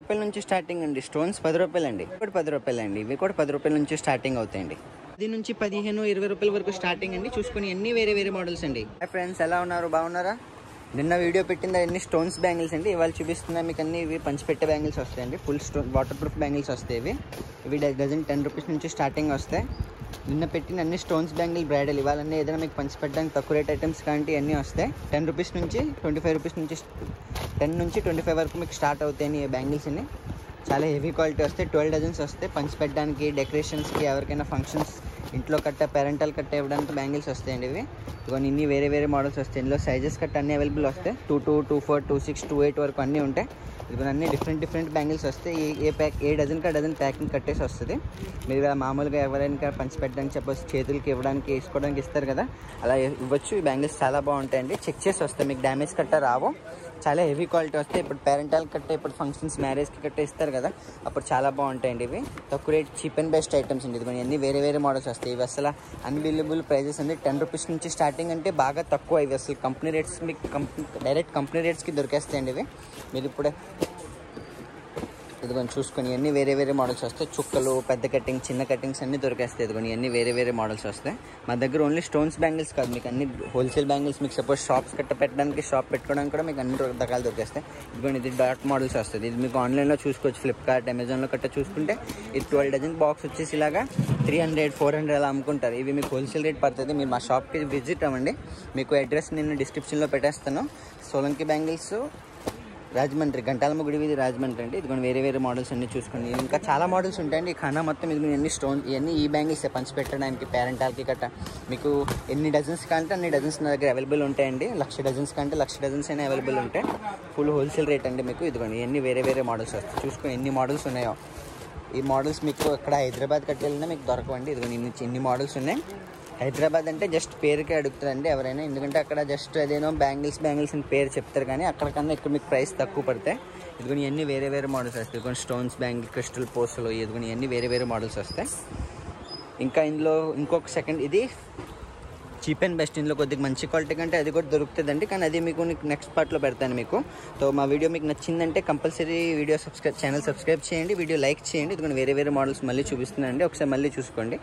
రూపాయల నుంచి స్టార్టింగ్ అండి. స్టోన్స్ 10 రూపాయలండి. ఇక్కడ 10 రూపాయలండి. ఇవి కూడా 10 రూపాయల నుంచి స్టార్టింగ్ అవుతాయండి. 10 నుంచి 15, 20 రూపాయల వరకు స్టార్టింగ్ అండి. చూసుకుని అన్ని వేరే వేరే మోడల్స్ అండి. ఫ్రెండ్స్ ఎలా ఉన్నారు? బాగున్నారా? నిన్న వీడియో పెట్టింది అన్ని స్టోన్స్ బ్యాంగిల్స్ అండి. ఇవాళ చూపిస్తున్నా మీకు అన్ని ఇవి పంచిపెట్టే బ్యాంగిల్స్ వస్తాయండి. Full stone water proof bangles వస్తాయి. ఇవి డజన్ 10 రూపీస్ నుంచి స్టార్టింగ్ వస్తాయి. నిన్న పెట్టిన అన్ని స్టోన్స్ బ్యాంగిల్ బ్రైడల్. ఇవాళన్నీ ఏదైనా మీకు పంచిపెట్టడానికి తక్కువ రేట్ ఐటమ్స్ కానీ అన్నీ వస్తాయి. 10 రూపీస్ నుంచి 25 రూపీస్ నుంచి 10 నుంచి 25 వరకు మీకు స్టార్ట్ అవుతాయి ఈ బ్యాంగిల్స్ అన్ని. చాలా హెవీ క్వాలిటీ వస్తాయి. 12 డజన్స్ వస్తాయి. పంచిపెట్టడానికి, డెకరేషన్స్కి, ఎవరికైనా ఫంక్షన్స్ ఇంట్లో కట్ట పేరెంటల్ కట్ట ఇవ్వడానికి బ్యాంగిల్స్ వస్తాయండి. ఇవన్నీ ఇన్ని వేరే వేరే మోడల్స్ వస్తాయి. ఇందులో సైజెస్ కట్ట అన్నీ అవైలబుల్ వస్తాయి. 22, 24, 26, 28 వరకు అన్నీ ఉంటాయి. ఇవన్నీ అన్ని డిఫరెంట్ బ్యాంగిల్స్ వస్తాయి. ఏ డజన్ డజన్ ప్యాకింగ్ కట్టేసి వస్తుంది. మీరు ఇలా మామూలుగా ఎవరైనా పంచిపెట్టడానికి చెప్పొచ్చు, చేతులకి ఇవ్వడానికి, వేసుకోవడానికి ఇస్తారు కదా, అలా ఇవ్వచ్చు. ఈ బ్యాంగిల్స్ చాలా బాగుంటాయండి. చెక్ చేసి వస్తాయి. మీకు డ్యామేజ్ కట్ట రావు. చాలా హెవీ క్వాలిటీ వస్తాయి. ఇప్పుడు పేరెంటల్ కట్ట, ఇప్పుడు ఫంక్షన్స్, మ్యారేజ్కి కట్ట ఇస్తారు కదా, అప్పుడు చాలా బాగుంటాయండి. ఇవి తక్కువ rate, cheap and best items అండి. ఇవన్నీ అన్ని వేరే వేరే మోడల్స్ వస్తాయి. ఇవి అసలు అన్బిలీవబుల్ ప్రైజెస్ అండి. 10 రూపీస్ నుంచి స్టార్టింగ్ అంటే బాగా తక్కువ. ఇవి అసలు కంపెనీ రేట్స్, మీకు డైరెక్ట్ కంపెనీ రేట్స్కి దొరికేస్తాయండి ఇవి. మీరు ఇప్పుడే ఇదిగోని చూసుకొని అన్ని వేరే వేరే మోడల్స్ వస్తాయి. చుక్కలు, పెద్ద కటింగ్, చిన్న కటింగ్స్ అన్ని దొరికేస్తాయి. ఇదిగోని అన్ని వేరే వేరే మోడల్స్ వస్తాయి. మా దగ్గర ఓన్లీ స్టోన్స్ బ్యాంగిల్స్ కాదు, మీకు అన్ని హోల్సేల్ బ్యాంగిల్స్. మీకు సపోజ్ షాప్స్ కట్ట పెట్టడానికి, షాప్ పెట్టుకోవడానికి కూడా మీకు అన్ని రకాలు దొరికేస్తాయి. ఇదిగోని ఇది డాట్ మోడల్స్ వస్తుంది. ఇది మీకు ఆన్లైన్లో చూసుకోవచ్చు. ఫ్లిప్కార్ట్, అమెజాన్లో కట్ట చూసుకుంటే ఇది 12 డజన్ బాక్స్ వచ్చేసి ఇలాగా 300, 400 అలా అమ్ముకుంటారు. ఇవి మీకు హోల్సేల్ రేట్ పడుతుంది. మీరు మా షాప్కి విజిట్ అవ్వండి. మీకు అడ్రస్ నేను డిస్క్రిప్షన్లో పెట్టేస్తాను. సోలంకి బ్యాంగిల్స్, రాజమండ్రి, గంటాలమ్మ గుడి వీధి, రాజమండ్రి అండి. ఇదిగోండి వేరే వేరే మోడల్స్ అన్ని చూసుకోండి. ఇంకా చాలా మోడల్స్ ఉంటాయండి. ఈ ఖానా మొత్తం ఇది ఎన్ని స్టోన్, ఇవన్నీ ఈ బ్యాంగిల్స్ పంచిపెట్టడానికి, పేరెంటాల్కి గట్ట మీకు ఎన్ని డజన్స్ కంటే అన్ని డజన్స్ నా దగ్గర అవైలబుల్ ఉంటాయండి. 1,00,000 డజన్స్ కంటే 1,00,000 డజన్స్ అయినా అవైలబుల్ ఉంటాయి. ఫుల్ హోల్సేల్ రేట్ అండి మీకు. ఇదిగోండి ఇవన్నీ వేరే వేరే మోడల్స్ వస్తాయి. చూసుకొని ఎన్ని మోడల్స్ ఉన్నాయో. ఈ మోడల్స్ మీకు ఇక్కడ హైదరాబాద్ కట్టెళ్ళినా మీకు దొరకవండి. ఇదిగోండి ఎన్ని మోడల్స్ ఉన్నాయి. హైదరాబాద్ అంటే జస్ట్ పేరుకే అడుగుతారండి ఎవరైనా. ఎందుకంటే అక్కడ జస్ట్ అదేనో బ్యాంగిల్స్ అని పేరు చెప్తారు, కానీ అక్కడికన్నా ఇక్కడ మీకు ప్రైస్ తక్కువ పడతాయి. ఇదిగోని ఇవన్నీ వేరే వేరే మోడల్స్ వస్తాయి. ఇదిగోని స్టోన్స్ బ్యాంగిల్, క్రిస్టల్ పోస్టులు, ఇదిగోని ఇవన్నీ వేరే వేరే మోడల్స్ వస్తాయి. ఇంకా ఇందులో ఇంకొక సెకండ్, ఇది చీప్ అండ్ బెస్ట్. ఇందులో కొద్దిగా మంచి క్వాలిటీ కంటే అది కూడా దొరుకుతుందండి, కానీ అది మీకు నెక్స్ట్ పార్ట్లో పెడతాను మీకు. సో మా వీడియో మీకు నచ్చిందంటే కంపల్సరీ ఛానల్ సబ్స్క్రైబ్ చేయండి, వీడియో లైక్ చేయండి. ఇదిగోని వేరే వేరే మోడల్స్ మళ్ళీ చూపిస్తున్నానండి, ఒకసారి మళ్ళీ చూసుకోండి.